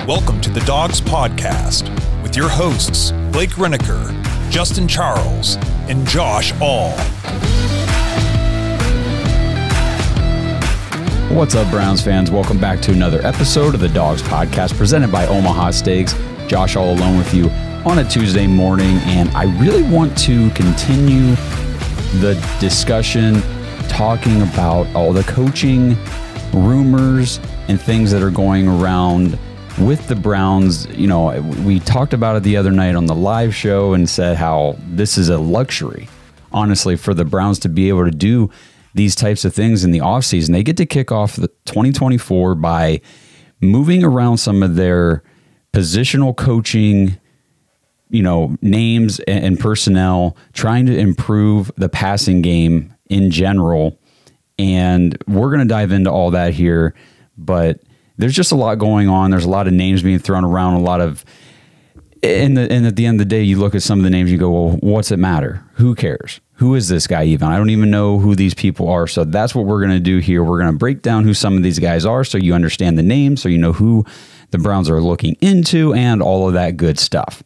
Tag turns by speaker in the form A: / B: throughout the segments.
A: Welcome to the Dawgs Podcast with your hosts, Blake Reneker, Justin Charles, and Josh All.
B: What's up, Browns fans? Welcome back to another episode of the Dawgs Podcast presented by Omaha Steaks. Josh All alone with you on a Tuesday morning, and I really want to continue the discussion talking about all the coaching rumors and things that are going around with the Browns. You know, we talked about it the other night on the live show and said how this is a luxury, honestly, for the Browns to be able to do these types of things in the offseason. They get to kick off the 2024 by moving around some of their positional coaching, names and personnel, trying to improve the passing game in general. And we're going to dive into all that here, but there's just a lot going on. There's a lot of names being thrown around, and at the end of the day, you look at some of the names, you go, well, what's it matter? Who cares? Who is this guy even? I don't even know who these people are. So that's what we're going to do here. We're going to break down who some of these guys are so you understand the names, so you know who the Browns are looking into and all of that good stuff.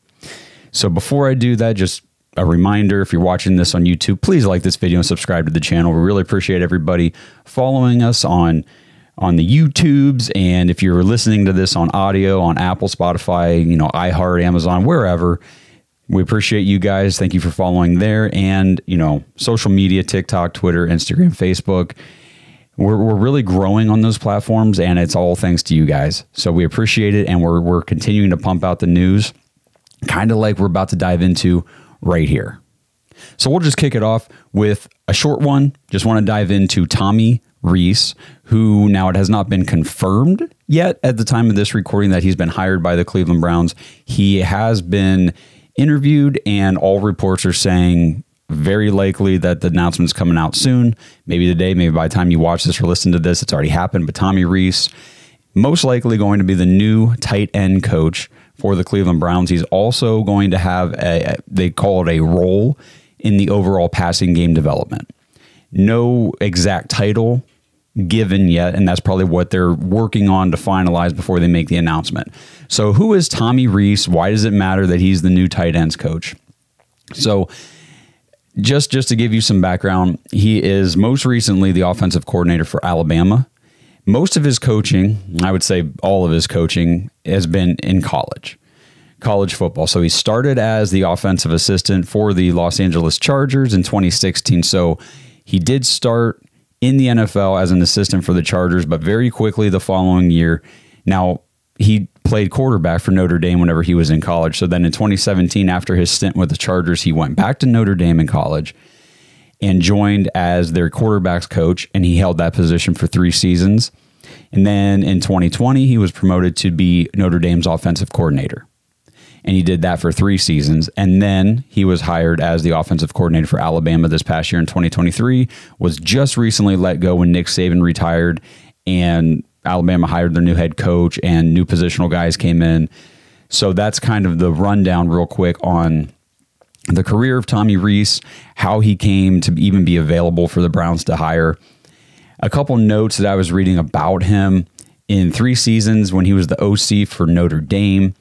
B: So before I do that, just a reminder, if you're watching this on YouTube, please like this video and subscribe to the channel. We really appreciate everybody following us on the YouTubes. And if you're listening to this on audio, on Apple, Spotify, iHeart, Amazon, wherever, we appreciate you guys. Thank you for following there. And, social media, TikTok, Twitter, Instagram, Facebook. We're really growing on those platforms, and it's all thanks to you guys. So we appreciate it, and we're continuing to pump out the news, kind of like we're about to dive into right here. So we'll just kick it off with a short one. Just want to dive into Tommy Rees, who now it has not been confirmed yet at the time of this recording that he's been hired by the Cleveland Browns. He has been interviewed, and all reports are saying very likely that the announcement's coming out soon. Maybe today, maybe by the time you watch this or listen to this, it's already happened. But Tommy Rees, most likely going to be the new tight end coach for the Cleveland Browns. He's also going to have they call it a role in the overall passing game development. No exact title given yet, and that's probably what they're working on to finalize before they make the announcement. So who is Tommy Rees? Why does it matter that he's the new tight ends coach? So just to give you some background, he is most recently the offensive coordinator for Alabama. Most of his coaching, I would say all of his coaching, has been in college football. So he started as the offensive assistant for the Los Angeles Chargers in 2016. So he did start in the NFL as an assistant for the Chargers, but very quickly the following year, now he played quarterback for Notre Dame whenever he was in college. So then in 2017, after his stint with the Chargers, he went back to Notre Dame in college and joined as their quarterbacks coach, and he held that position for 3 seasons. And then in 2020, he was promoted to be Notre Dame's offensive coordinator. And he did that for 3 seasons. And then he was hired as the offensive coordinator for Alabama this past year in 2023, was just recently let go when Nick Saban retired, and Alabama hired their new head coach and new positional guys came in. So that's kind of the rundown real quick on the career of Tommy Rees, how he came to even be available for the Browns to hire. A couple notes that I was reading about him: in 3 seasons when he was the OC for Notre Dame,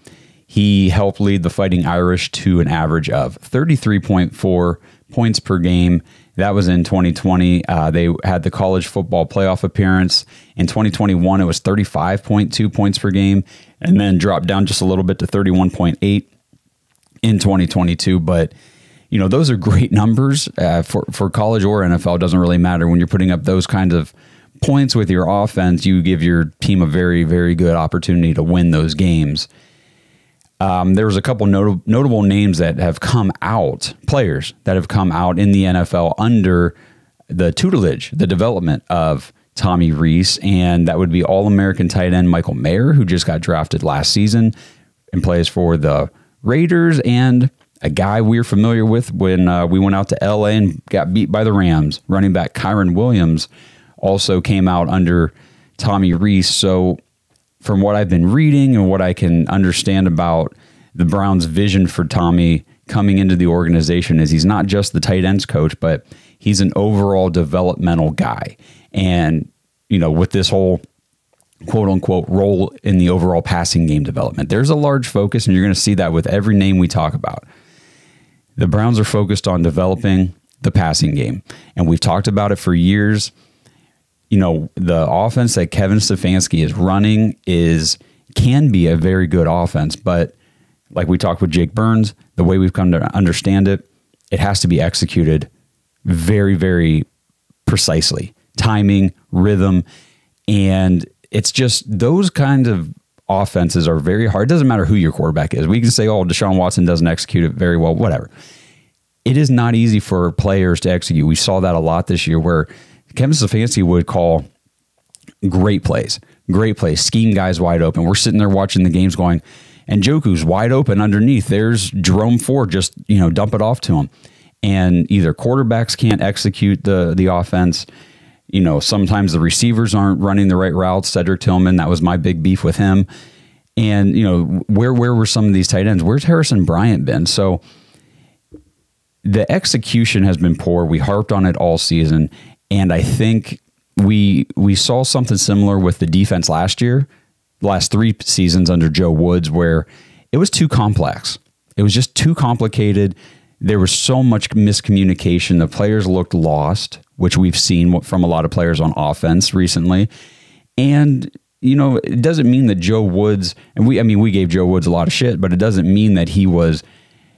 B: he helped lead the Fighting Irish to an average of 33.4 points per game. That was in 2020. They had the college football playoff appearance. In 2021, it was 35.2 points per game, and then dropped down just a little bit to 31.8 in 2022. But, those are great numbers for college or NFL. It doesn't really matter. When you're putting up those kinds of points with your offense, you give your team a very, very good opportunity to win those games. There was a couple notable names that have come out, players that have come out in the NFL under the tutelage, the development of Tommy Rees, and that would be All-American tight end Michael Mayer, who just got drafted last season and plays for the Raiders, and a guy we're familiar with when we went out to L.A. and got beat by the Rams, running back Kyron Williams, also came out under Tommy Rees. So from what I've been reading and what I can understand about the Browns' vision for Tommy coming into the organization is he's not just the tight ends coach, but he's an overall developmental guy. And, with this whole quote unquote role in the overall passing game development. There's a large focus, and you're going to see that with every name we talk about. The Browns are focused on developing the passing game, and we've talked about it for years. You know, the offense that Kevin Stefanski is running can be a very good offense, but like we talked with Jake Burns, the way we've come to understand it, it has to be executed very, very precisely. Timing, rhythm, and it's just those kind of offenses are very hard. It doesn't matter who your quarterback is. We can say, oh, Deshaun Watson doesn't execute it very well, whatever. It is not easy for players to execute. We saw that a lot this year where Kevin Stefanski would call great plays, scheme guys wide open. We're sitting there watching the games going, and Njoku's wide open underneath. There's Jerome Ford, just, dump it off to him. And either quarterbacks can't execute the offense. Sometimes the receivers aren't running the right routes. Cedric Tillman, that was my big beef with him. And, where were some of these tight ends? Where's Harrison Bryant been? So the execution has been poor. We harped on it all season. And I think we saw something similar with the defense last year, the last 3 seasons under Joe Woods, where it was too complex. It was just too complicated. There was so much miscommunication. The players looked lost, which we've seen from a lot of players on offense recently. And, it doesn't mean that Joe Woods, and we gave Joe Woods a lot of shit, but it doesn't mean that he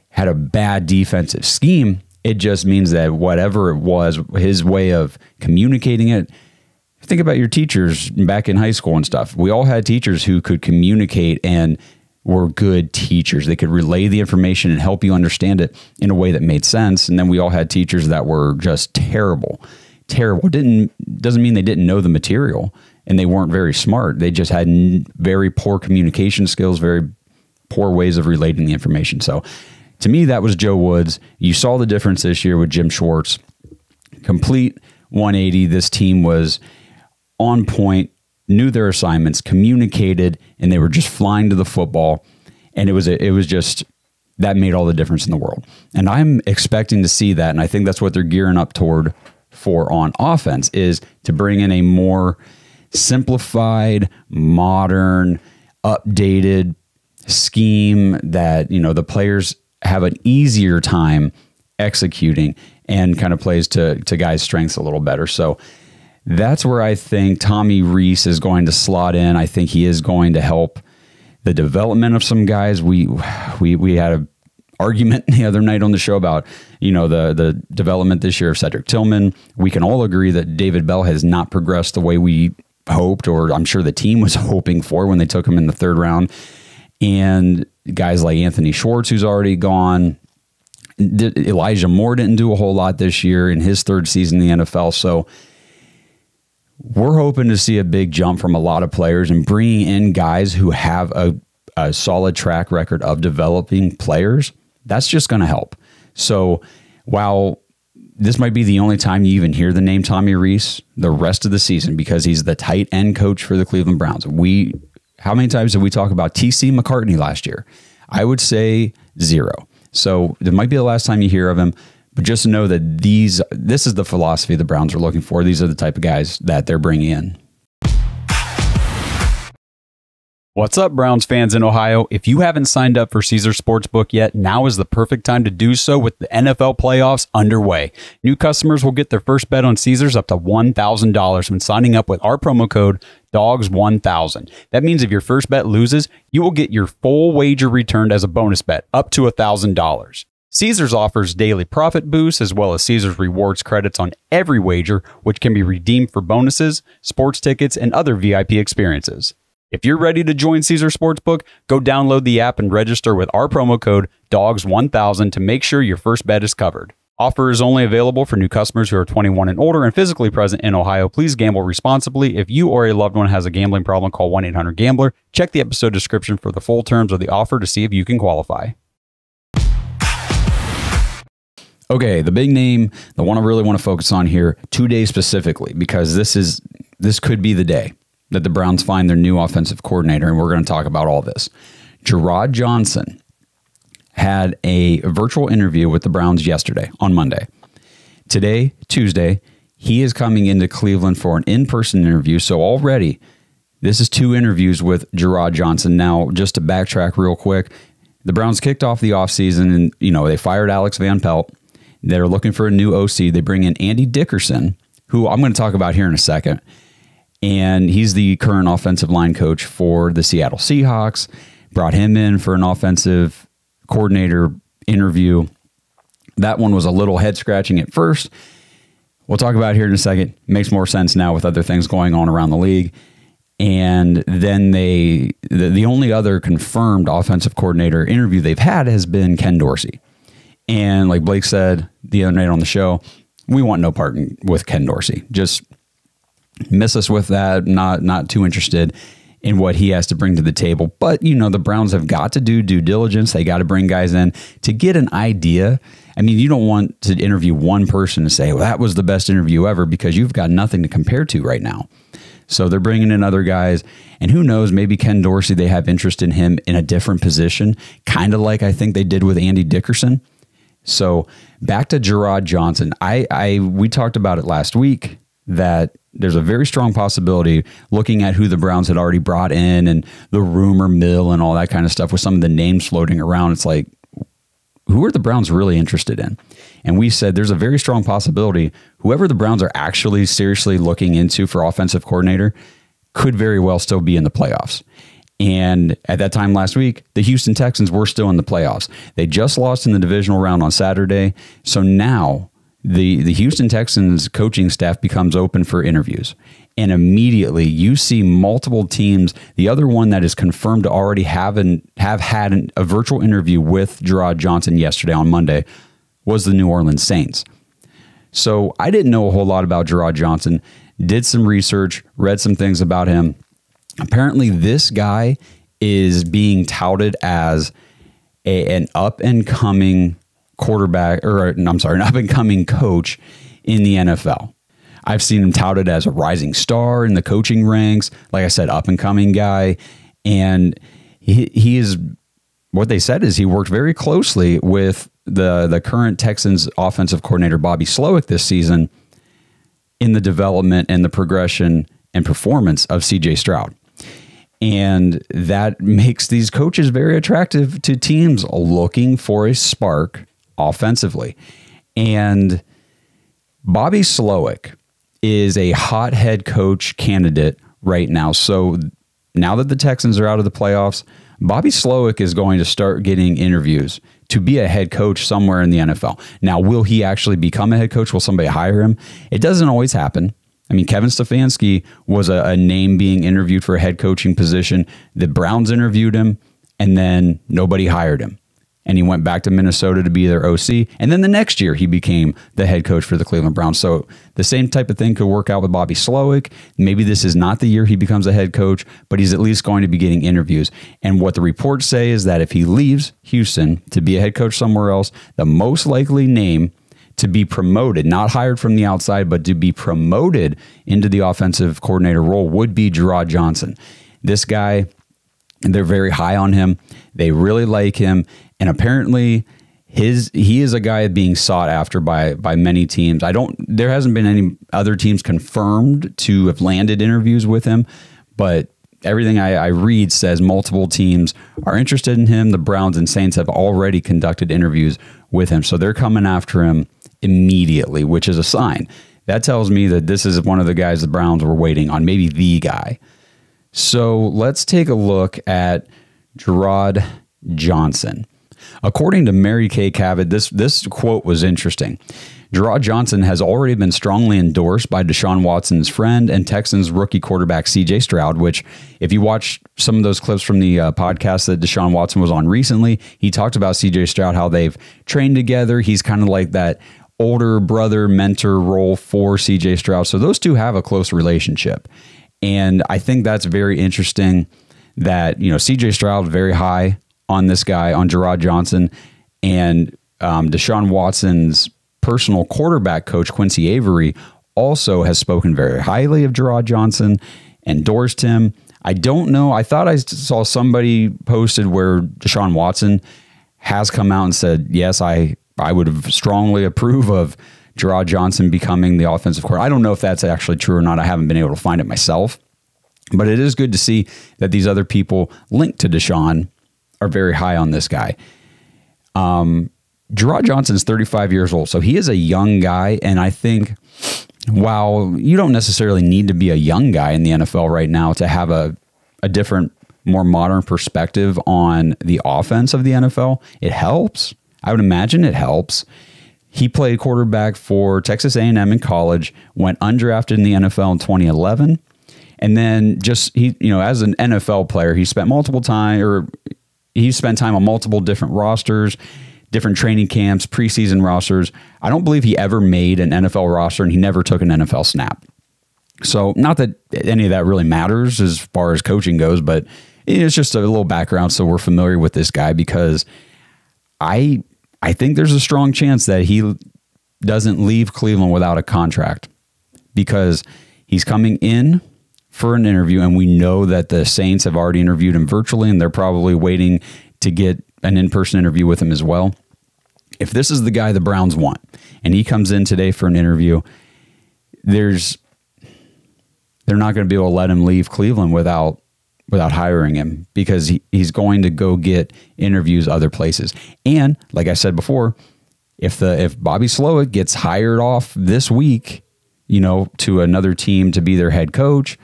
B: had a bad defensive scheme. It just means that whatever it was, his way of communicating it. Think about your teachers back in high school and stuff. We all had teachers who could communicate and were good teachers. They could relay the information and help you understand it in a way that made sense. And then we all had teachers that were just terrible. Doesn't mean they didn't know the material and they weren't very smart. They just had very poor communication skills, very poor ways of relating the information. So to me, that was Joe Woods. You saw the difference this year with Jim Schwartz. Complete 180. This team was on point, knew their assignments, communicated, and they were just flying to the football. And it was just, that made all the difference in the world. And I'm expecting to see that, and I think that's what they're gearing up for on offense, is to bring in a more simplified, modern, updated scheme that, the players have an easier time executing and kind of plays to guys' strengths a little better. So that's where I think Tommy Rees is going to slot in. I think he is going to help the development of some guys. We had an argument the other night on the show about, the development this year of Cedric Tillman. We can all agree that David Bell has not progressed the way we hoped, or I'm sure the team was hoping for when they took him in the 3rd round. And guys like Anthony Schwartz, who's already gone. Elijah Moore didn't do a whole lot this year in his 3rd season in the NFL. So we're hoping to see a big jump from a lot of players and bringing in guys who have a solid track record of developing players. That's just going to help. So while this might be the only time you even hear the name Tommy Rees the rest of the season, because he's the tight end coach for the Cleveland Browns. How many times did we talk about T.C. McCartney last year? I would say 0. So it might be the last time you hear of him. But just know that this is the philosophy the Browns are looking for. These are the type of guys that they're bringing in. What's up, Browns fans in Ohio? If you haven't signed up for Caesars Sportsbook yet, now is the perfect time to do so with the NFL playoffs underway. New customers will get their first bet on Caesars up to $1,000 when signing up with our promo code DAWGS1000. That means if your first bet loses, you will get your full wager returned as a bonus bet up to $1,000. Caesars offers daily profit boosts as well as Caesars rewards credits on every wager, which can be redeemed for bonuses, sports tickets, and other VIP experiences. If you're ready to join Caesars Sportsbook, go download the app and register with our promo code DAWGS1000 to make sure your first bet is covered. Offer is only available for new customers who are 21 and older and physically present in Ohio. Please gamble responsibly. If you or a loved one has a gambling problem, call 1-800-GAMBLER. Check the episode description for the full terms of the offer to see if you can qualify. Okay, the big name, the one I really want to focus on here, today specifically, because this could be the day that the Browns find their new offensive coordinator, and we're going to talk about all this. Jerrod Johnson had a virtual interview with the Browns yesterday, on Monday. Today, Tuesday, he is coming into Cleveland for an in-person interview, so already This is 2 interviews with Jerrod Johnson. Now, just to backtrack real quick, the Browns kicked off the offseason and, they fired Alex Van Pelt. They're looking for a new OC. They bring in Andy Dickerson, who I'm going to talk about here in a second. And he's the current offensive line coach for the Seattle Seahawks. Brought him in for an offensive coordinator interview. That one was a little head-scratching at first. We'll talk about it here in a second. Makes more sense now with other things going on around the league. And then the only other confirmed offensive coordinator interview they've had has been Ken Dorsey. And like Blake said the other night on the show, we want no part with Ken Dorsey. Just miss us with that. Not too interested in what he has to bring to the table. But, the Browns have got to do due diligence. They got to bring guys in to get an idea. I mean, you don't want to interview one person and say, well, that was the best interview ever, because you've got nothing to compare to right now. So they're bringing in other guys, and who knows, maybe Ken Dorsey, they have interest in him in a different position, kind of like I think they did with Andy Dickerson. So back to Jerrod Johnson. We talked about it last week that there's a very strong possibility, looking at who the Browns had already brought in and the rumor mill and all that kind of stuff with some of the names floating around. It's like, who are the Browns really interested in? And we said there's a very strong possibility whoever the Browns are actually seriously looking into for offensive coordinator could very well still be in the playoffs. And at that time last week, the Houston Texans were still in the playoffs. They just lost in the divisional round on Saturday. So now the Houston Texans coaching staff becomes open for interviews. And immediately you see multiple teams. The other one that is confirmed to already have had a virtual interview with Jerrod Johnson yesterday on Monday was the New Orleans Saints. So I didn't know a whole lot about Jerrod Johnson, did some research, read some things about him. Apparently this guy is being touted as an up-and-coming quarterback, an up-and-coming coach in the NFL. I've seen him touted as a rising star in the coaching ranks. Like I said, up-and-coming guy. And he is, what they said is he worked very closely with the current Texans offensive coordinator, Bobby Slowick, this season in the development and the progression and performance of C.J. Stroud. And that makes these coaches very attractive to teams looking for a spark offensively. And Bobby Slowick is a hot head coach candidate right now. So now that the Texans are out of the playoffs, Bobby Slowick is going to start getting interviews to be a head coach somewhere in the NFL. Now, will he actually become a head coach? Will somebody hire him? It doesn't always happen. I mean, Kevin Stefanski was a name being interviewed for a head coaching position. The Browns interviewed him, and then nobody hired him. And he went back to Minnesota to be their OC. And then the next year, he became the head coach for the Cleveland Browns. So the same type of thing could work out with Bobby Slowick. Maybe this is not the year he becomes a head coach, but he's at least going to be getting interviews. And what the reports say is that if he leaves Houston to be a head coach somewhere else, the most likely name to be promoted, not hired from the outside, but to be promoted into the offensive coordinator role would be Jerrod Johnson. This guy, they're very high on him. They really like him. And apparently he is a guy being sought after by many teams. There hasn't been any other teams confirmed to have landed interviews with him, but everything I read says multiple teams are interested in him. The Browns and Saints have already conducted interviews with him. So they're coming after him immediately, which is a sign. That tells me that this is one of the guys the Browns were waiting on, maybe the guy. So let's take a look at Jerrod Johnson. According to Mary Kay Cavett, this quote was interesting. Jerrod Johnson has already been strongly endorsed by Deshaun Watson's friend and Texans rookie quarterback C.J. Stroud, which if you watch some of those clips from the podcast that Deshaun Watson was on recently, he talked about C.J. Stroud, how they've trained together. He's kind of like that older brother mentor role for C.J. Stroud. So those two have a close relationship. And I think that's very interesting that, C.J. Stroud very high on this guy, on Jerrod Johnson, and Deshaun Watson's personal quarterback coach, Quincy Avery, also has spoken very highly of Jerrod Johnson, endorsed him. I don't know. I thought I saw somebody posted where Deshaun Watson has come out and said, yes, I would strongly approve of Jerrod Johnson becoming the offensive coordinator. I don't know if that's actually true or not. I haven't been able to find it myself. But it is good to see that these other people linked to Deshaun are very high on this guy. Jerrod Johnson is 35 years old, so he is a young guy, and I think while you don't necessarily need to be a young guy in the NFL right now to have a different, more modern perspective on the offense of the NFL, it helps. I would imagine it helps. He played quarterback for Texas A&M in college, went undrafted in the NFL in 2011, and then just as an NFL player, he spent time on multiple different rosters, different training camps, preseason rosters. I don't believe he ever made an NFL roster, and he never took an NFL snap. So not that any of that really matters as far as coaching goes, but it's just a little background so we're familiar with this guy, because I think there's a strong chance that he doesn't leave Cleveland without a contract, because he's coming in for an interview, and we know that the Saints have already interviewed him virtually, and they're probably waiting to get an in-person interview with him as well. If this is the guy the Browns want, and he comes in today for an interview, they're not going to be able to let him leave Cleveland without hiring him, because he's going to go get interviews other places. And like I said before, if Bobby Slowick gets hired off this week, to another team to be their head coach,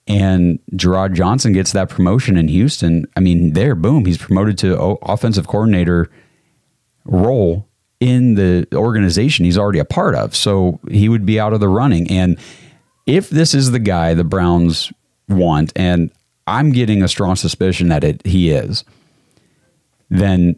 B: and Jerrod Johnson gets that promotion in Houston, boom, he's promoted to offensive coordinator role in the organization he's already a part of. So he would be out of the running. And if this is the guy the Browns want, and I'm getting a strong suspicion that he is, then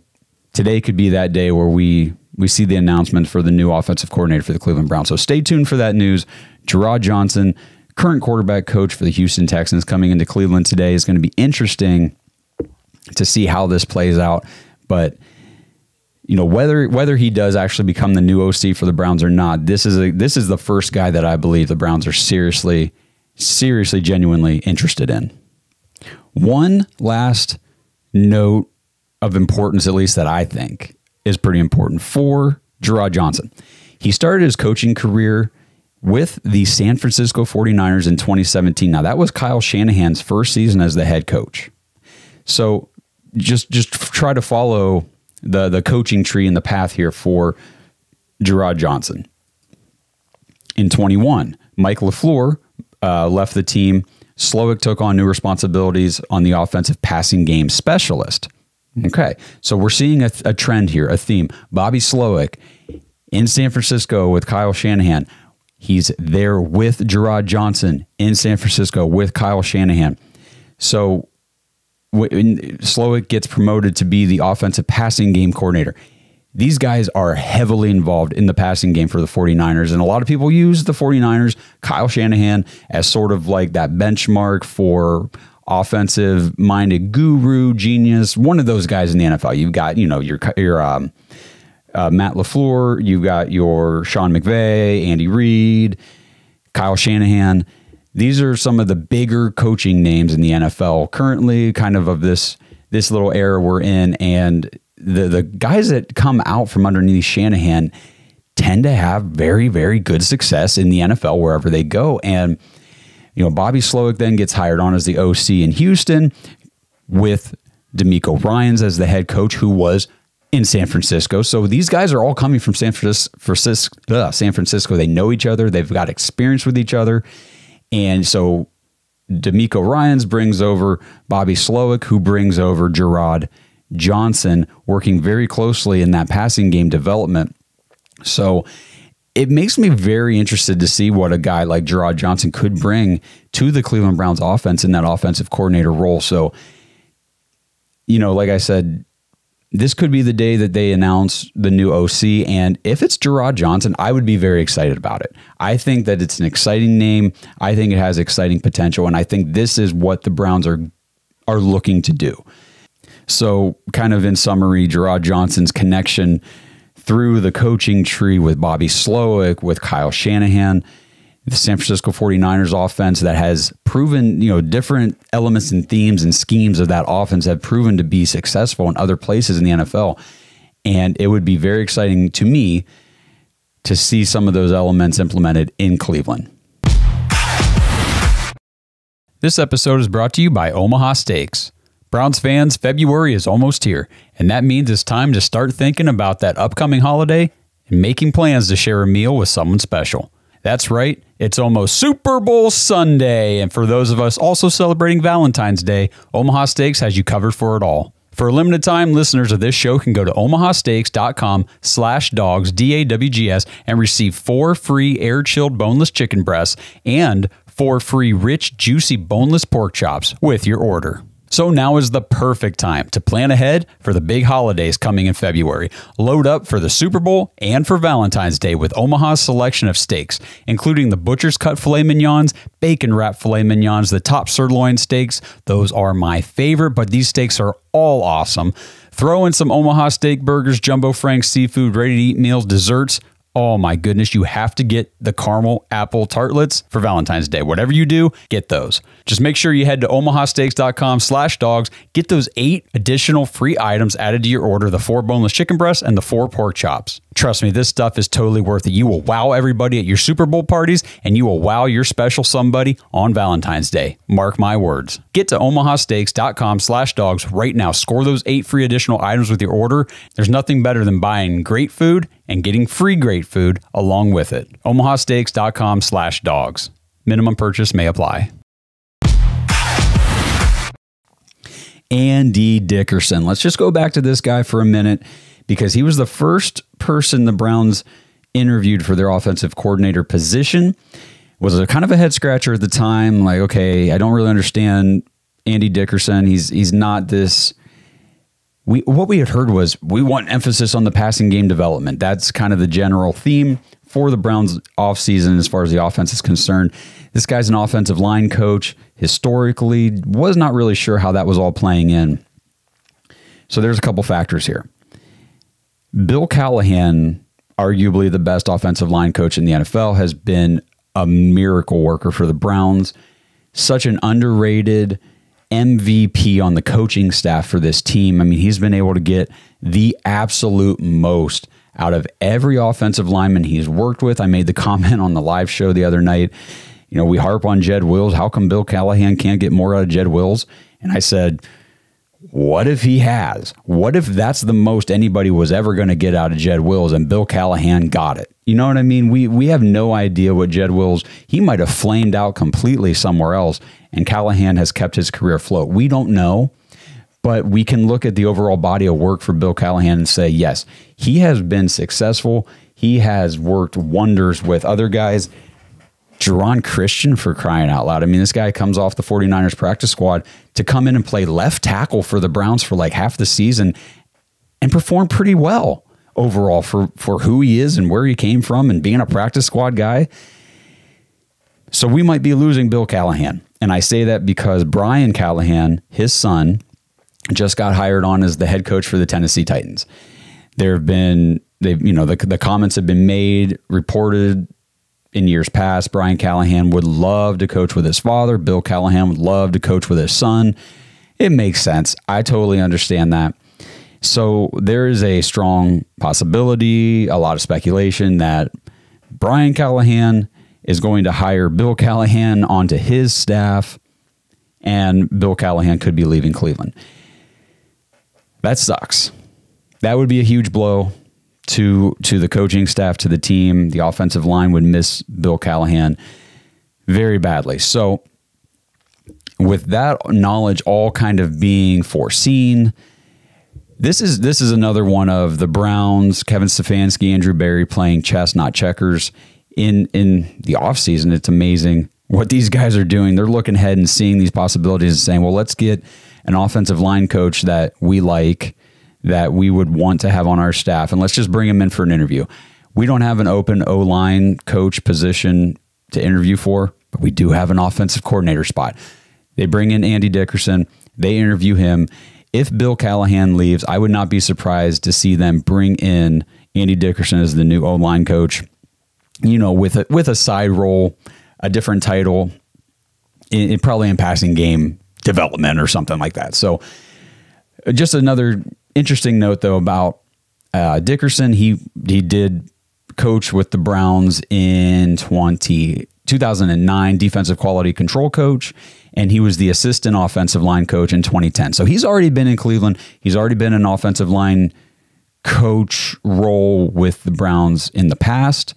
B: today could be that day where we see the announcement for the new offensive coordinator for the Cleveland Browns. So stay tuned for that news. Jerrod Johnson, current quarterback coach for the Houston Texans, coming into Cleveland today. Is going to be interesting to see how this plays out. But whether he does actually become the new OC for the Browns or not, this is the first guy that I believe the Browns are seriously, genuinely interested in. One last note of importance, at least that I think is pretty important for Jerrod Johnson. He started his coaching career with the San Francisco 49ers in 2017. Now, that was Kyle Shanahan's first season as the head coach. So just try to follow the coaching tree and the path here for Jerrod Johnson. In 21, Mike LaFleur left the team. Slowick took on new responsibilities on the offensive passing game specialist. Okay, so we're seeing a trend here, a theme. Bobby Slowick in San Francisco with Kyle Shanahan. He's there with Jerrod Johnson in San Francisco with Kyle Shanahan. So Slowick gets promoted to be the offensive passing game coordinator. These guys are heavily involved in the passing game for the 49ers, and a lot of people use the 49ers, Kyle Shanahan, as sort of like that benchmark for offensive-minded guru, genius, one of those guys in the NFL. You've got, your Matt LaFleur, you've got your Sean McVay, Andy Reid, Kyle Shanahan. These are some of the bigger coaching names in the NFL currently, kind of this little era we're in, and the guys that come out from underneath Shanahan tend to have very, very good success in the NFL wherever they go. And, Bobby Slowick then gets hired on as the OC in Houston with DeMeco Ryans as the head coach, who was in San Francisco. So these guys are all coming from San Francisco. They know each other. They've got experience with each other. And so DeMeco Ryans brings over Bobby Slowick, who brings over Jerrod Johnson, working very closely in that passing game development. So it makes me very interested to see what a guy like Jerrod Johnson could bring to the Cleveland Browns offense in that offensive coordinator role. So, like I said, this could be the day that they announce the new OC. And if it's Jerrod Johnson, I would be very excited about it. I think that it's an exciting name. I think it has exciting potential. And I think this is what the Browns are looking to do. So kind of in summary, Jerrod Johnson's connection through the coaching tree with Bobby Slowick, with Kyle Shanahan, the San Francisco 49ers offense that has proven, different elements and themes and schemes of that offense have proven to be successful in other places in the NFL. And it would be very exciting to me to see some of those elements implemented in Cleveland. This episode is brought to you by Omaha Steaks. Browns fans, February is almost here, and that means it's time to start thinking about that upcoming holiday and making plans to share a meal with someone special. That's right, it's almost Super Bowl Sunday, and for those of us also celebrating Valentine's Day, Omaha Steaks has you covered for it all. For a limited time, listeners of this show can go to omahasteaks.com/dogs, DAWGS, and receive 4 free air-chilled boneless chicken breasts and 4 free rich, juicy boneless pork chops with your order. So now is the perfect time to plan ahead for the big holidays coming in February. Load up for the Super Bowl and for Valentine's Day with Omaha's selection of steaks, including the butcher's cut filet mignons, bacon wrapped filet mignons, the top sirloin steaks. Those are my favorite, but these steaks are all awesome. Throw in some Omaha steak burgers, jumbo franks, seafood, ready-to-eat meals, desserts. Oh my goodness, you have to get the caramel apple tartlets for Valentine's Day. Whatever you do, get those. Just make sure you head to omahasteaks.com/dogs. Get those 8 additional free items added to your order, the 4 boneless chicken breasts and the 4 pork chops. Trust me, this stuff is totally worth it. You will wow everybody at your Super Bowl parties, and you will wow your special somebody on Valentine's Day. Mark my words. Get to omahasteaks.com/dogs right now. Score those 8 free additional items with your order. There's nothing better than buying great food and getting free great food along with it. omahasteaks.com/dogs. Minimum purchase may apply. Andy Dickerson. Let's just go back to this guy for a minute, because he was the first person the Browns interviewed for their offensive coordinator position. Was a kind of a head scratcher at the time. Like, okay, I don't really understand Andy Dickerson. He's not this. What we had heard was we want emphasis on the passing game development. That's kind of the general theme for the Browns offseason as far as the offense is concerned. This guy's an offensive line coach. Historically, was not really sure how that was all playing in. So there's a couple factors here. Bill Callahan, arguably the best offensive line coach in the NFL, has been a miracle worker for the Browns. Such an underrated MVP on the coaching staff for this team. I mean, he's been able to get the absolute most out of every offensive lineman he's worked with. I made the comment on the live show the other night. You know, we harp on Jed Wills. How come Bill Callahan can't get more out of Jed Wills? And I said, what if he has? What if that's the most anybody was ever going to get out of Jed Wills and Bill Callahan got it? You know what I mean? We have no idea what Jed Wills, he might have flamed out completely somewhere else, and Callahan has kept his career afloat. We don't know, but we can look at the overall body of work for Bill Callahan and say, yes, he has been successful. He has worked wonders with other guys. Jerron Christian, for crying out loud. I mean, this guy comes off the 49ers practice squad to come in and play left tackle for the Browns for like half the season and perform pretty well overall for who he is and where he came from and being a practice squad guy. So we might be losing Bill Callahan. And I say that because Brian Callahan, his son, just got hired on as the head coach for the Tennessee Titans. The comments have been made, reported in years past. Brian Callahan would love to coach with his father. Bill Callahan would love to coach with his son. It makes sense. I totally understand that. So there is a strong possibility, a lot of speculation that Brian Callahan is going to hire Bill Callahan onto his staff, and Bill Callahan could be leaving Cleveland. That sucks. That would be a huge blow to the coaching staff, to the team. The offensive line would miss Bill Callahan very badly. So with that knowledge all kind of being foreseen, this is another one of the Browns, Kevin Stefanski, Andrew Berry playing chess, not checkers in the offseason. It's amazing what these guys are doing. They're looking ahead and seeing these possibilities and saying, well, let's get an offensive line coach that we like, that we would want to have on our staff, and let's just bring him in for an interview. We don't have an open O-line coach position to interview for, but we do have an offensive coordinator spot. They bring in Andy Dickerson. They interview him. If Bill Callahan leaves, I would not be surprised to see them bring in Andy Dickerson as the new O-line coach, you know, with a side role, a different title, probably in passing game development or something like that. So just another interesting note, though, about Dickerson. He did coach with the Browns in 2009, defensive quality control coach, and he was the assistant offensive line coach in 2010. So he's already been in Cleveland. He's already been an offensive line coach role with the Browns in the past.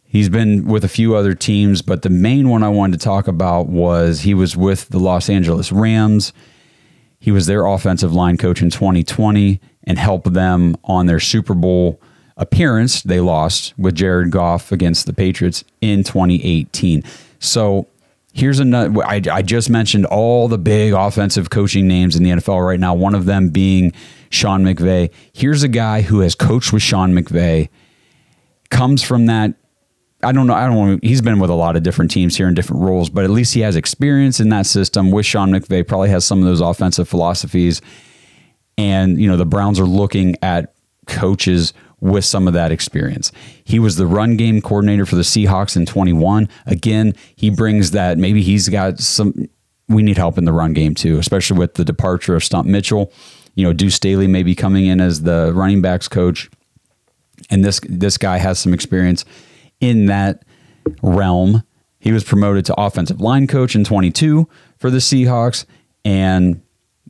B: He's been with a few other teams, but the main one I wanted to talk about was he was with the Los Angeles Rams. He was their offensive line coach in 2020 and helped them on their Super Bowl appearance. They lost with Jared Goff against the Patriots in 2018. So here's another. I just mentioned all the big offensive coaching names in the NFL right now, one of them being Sean McVay. Here's a guy who has coached with Sean McVay, comes from that. I don't know. He's been with a lot of different teams here in different roles, but at least he has experience in that system with Sean McVay, probably has some of those offensive philosophies. And, the Browns are looking at coaches with some of that experience. He was the run game coordinator for the Seahawks in 21. Again, he brings that. Maybe he's got we need help in the run game too, especially with the departure of Stump Mitchell. Deuce Staley may be coming in as the running backs coach. And this guy has some experience in that realm. He was promoted to offensive line coach in 22 for the Seahawks. And,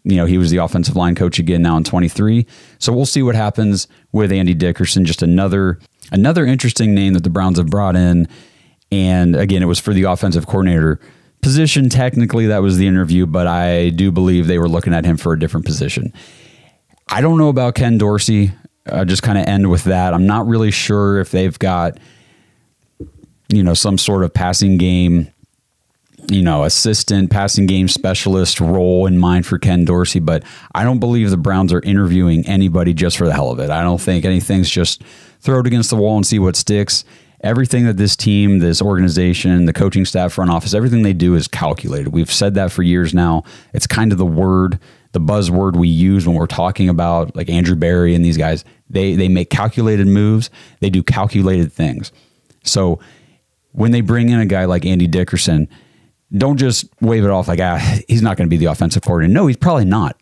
B: he was the offensive line coach again now in 23. So we'll see what happens with Andy Dickerson. Just another interesting name that the Browns have brought in. And again, it was for the offensive coordinator position. Technically, that was the interview, but I do believe they were looking at him for a different position. I don't know about Ken Dorsey. Just kind of end with that. I'm not really sure if they've got some sort of passing game, assistant passing game specialist role in mind for Ken Dorsey, but I don't believe the Browns are interviewing anybody just for the hell of it. I don't think anything's just throw it against the wall and see what sticks. Everything that this team, this organization, the coaching staff, front office, everything they do is calculated. We've said that for years now. It's kind of the buzzword we use when we're talking about like Andrew Berry and these guys. They make calculated moves. They do calculated things. So when they bring in a guy like Andy Dickerson, don't just wave it off like, he's not going to be the offensive coordinator. No, he's probably not.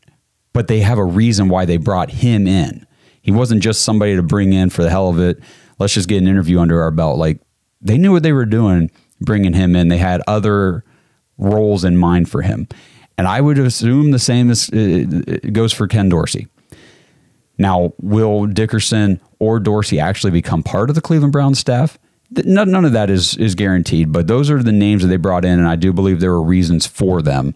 B: But they have a reason why they brought him in. He wasn't just somebody to bring in for the hell of it. Let's just get an interview under our belt. Like, they knew what they were doing bringing him in. They had other roles in mind for him. And I would assume the same as it goes for Ken Dorsey. Now, will Dickerson or Dorsey actually become part of the Cleveland Browns staff? None of that is guaranteed, but those are the names that they brought in, and I do believe there were reasons for them.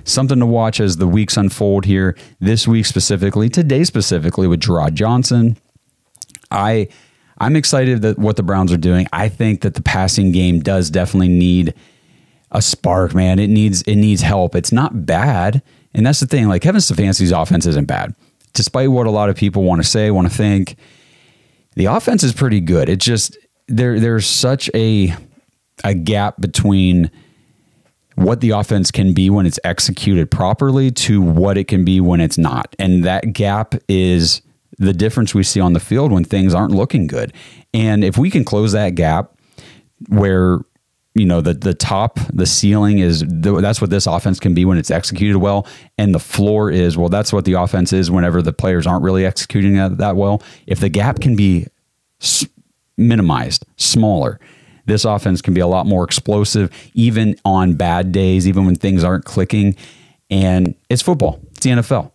B: Something to watch as the weeks unfold here. This week specifically, today specifically with Jerrod Johnson. I'm excited that what the Browns are doing. I think that the passing game does definitely need a spark, man. It needs help. It's not bad, and that's the thing. Like, Kevin Stefanski's offense isn't bad, despite what a lot of people want to say, want to think. The offense is pretty good. It's just there's such a gap between what the offense can be when it's executed properly to what it can be when it's not. And that gap is the difference we see on the field when things aren't looking good. And if we can close that gap where, the top, the ceiling is, that's what this offense can be when it's executed well. And the floor is, well, that's what the offense is whenever the players aren't really executing that well. If the gap can be minimized, smaller, this offense can be a lot more explosive, even on bad days, even when things aren't clicking. And it's football. It's the NFL.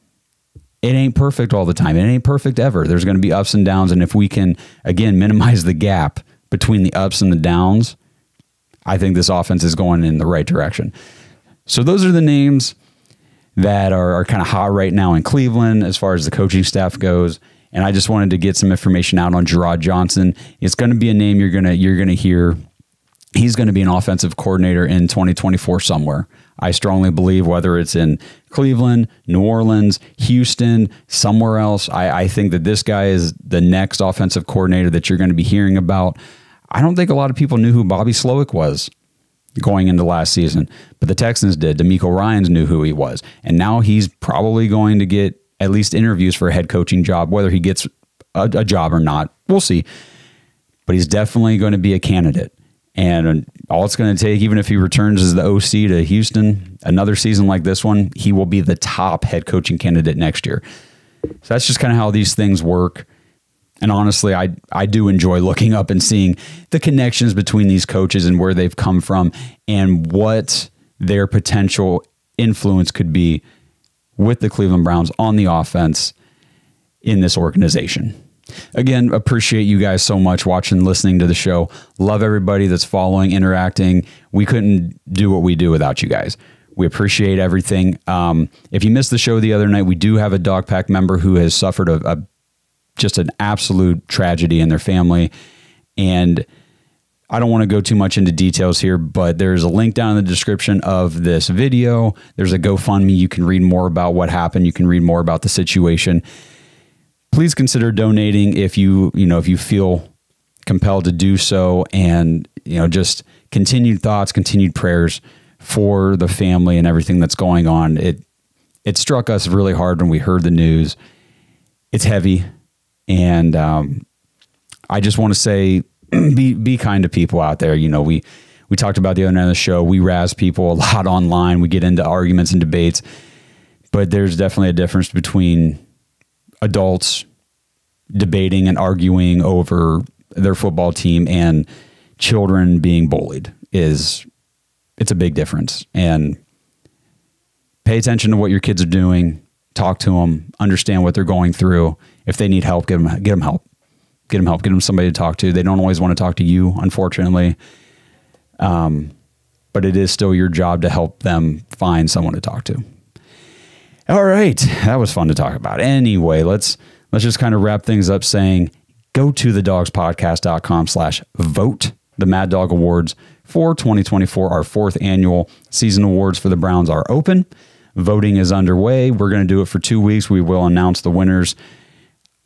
B: It ain't perfect all the time. It ain't perfect ever. There's going to be ups and downs. And if we can, again, minimize the gap between the ups and the downs, I think this offense is going in the right direction. So those are the names that are kind of hot right now in Cleveland as far as the coaching staff goes. And I just wanted to get some information out on Jerrod Johnson. It's going to be a name you're going to hear. He's going to be an offensive coordinator in 2024 somewhere. I strongly believe, whether it's in Cleveland, New Orleans, Houston, somewhere else. I think that this guy is the next offensive coordinator that you're going to be hearing about. I don't think a lot of people knew who Bobby Slowick was going into last season, but the Texans did. DeMeco Ryans knew who he was. And now he's probably going to get at least interviews for a head coaching job. Whether he gets a job or not, we'll see. But he's definitely going to be a candidate. And all it's going to take, even if he returns as the OC to Houston, another season like this one, he will be the top head coaching candidate next year. So that's just kind of how these things work. And honestly, I do enjoy looking up and seeing the connections between these coaches and where they've come from and what their potential influence could be with the Cleveland Browns on the offense in this organization. Again, appreciate you guys so much watching, listening to the show. Love everybody that's following, interacting. We couldn't do what we do without you guys. We appreciate everything. If you missed the show the other night, we do have a Dog Pack member who has suffered just an absolute tragedy in their family. And I don't want to go too much into details here, but there's a link down in the description of this video. There's a GoFundMe. You can read more about what happened. You can read more about the situation. Please consider donating if you feel compelled to do so, and just continued thoughts, continued prayers for the family and everything that's going on. It struck us really hard when we heard the news. It's heavy, and I just want to say, be kind to people out there. We talked about the other night of the show. We razz people a lot online. We get into arguments and debates, but there's definitely a difference between adults debating and arguing over their football team and children being bullied. It's a big difference. And pay attention to what your kids are doing. Talk to them. Understand what they're going through. If they need help, get them help. Get them help. Get them somebody to talk to. They don't always want to talk to you, unfortunately. But it is still your job to help them find someone to talk to. All right. That was fun to talk about. Anyway, let's just kind of wrap things up saying, go to thedogspodcast.com/vote. The Mad Dog Awards for 2024, our 4th annual season awards for the Browns, are open. Voting is underway. We're going to do it for 2 weeks. We will announce the winners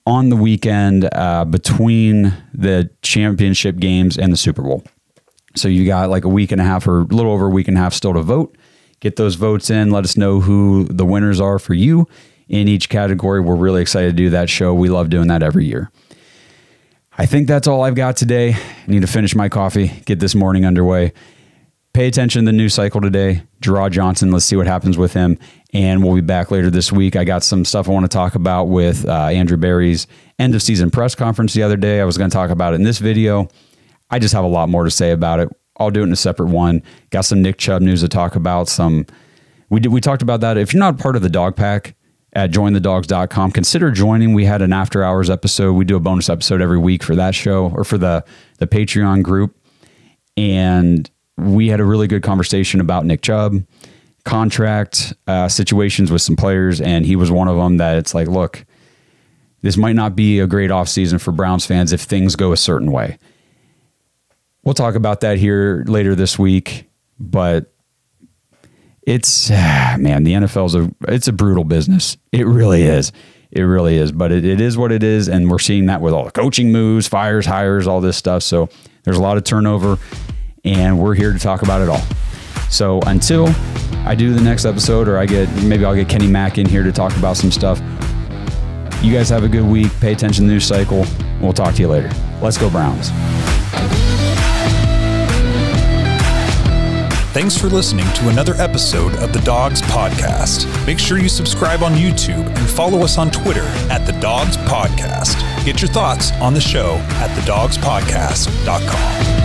B: on the weekend between the championship games and the Super Bowl. So you got like a week and a half, or a little over a week and a half still to vote. Get those votes in. Let us know who the winners are for you in each category. We're really excited to do that show. We love doing that every year. I think that's all I've got today. I need to finish my coffee, get this morning underway. Pay attention to the news cycle today. Jerrod Johnson, let's see what happens with him. And we'll be back later this week. I got some stuff I want to talk about with Andrew Berry's end of season press conference the other day. I was going to talk about it in this video. I just have a lot more to say about it. I'll do it in a separate one. Got some Nick Chubb news to talk about. We talked about that. If you're not part of the Dog Pack at jointhedogs.com, consider joining. We had an after hours episode. We do a bonus episode every week for that show, or for the Patreon group. And we had a really good conversation about Nick Chubb, contract situations with some players. And he was one of them that it's like, look, this might not be a great offseason for Browns fans if things go a certain way. We'll talk about that here later this week, but it's, man, the NFL it's a brutal business. It really is. It really is, but it is what it is. And we're seeing that with all the coaching moves, fires, hires, all this stuff. So there's a lot of turnover, and we're here to talk about it all. So until I do the next episode, or maybe I'll get Kenny Mack in here to talk about some stuff. You guys have a good week. Pay attention to the news cycle. We'll talk to you later. Let's go Browns.
A: Thanks for listening to another episode of the Dawgs Podcast. Make sure you subscribe on YouTube and follow us on Twitter at the Dawgs Podcast. Get your thoughts on the show at thedogspodcast.com.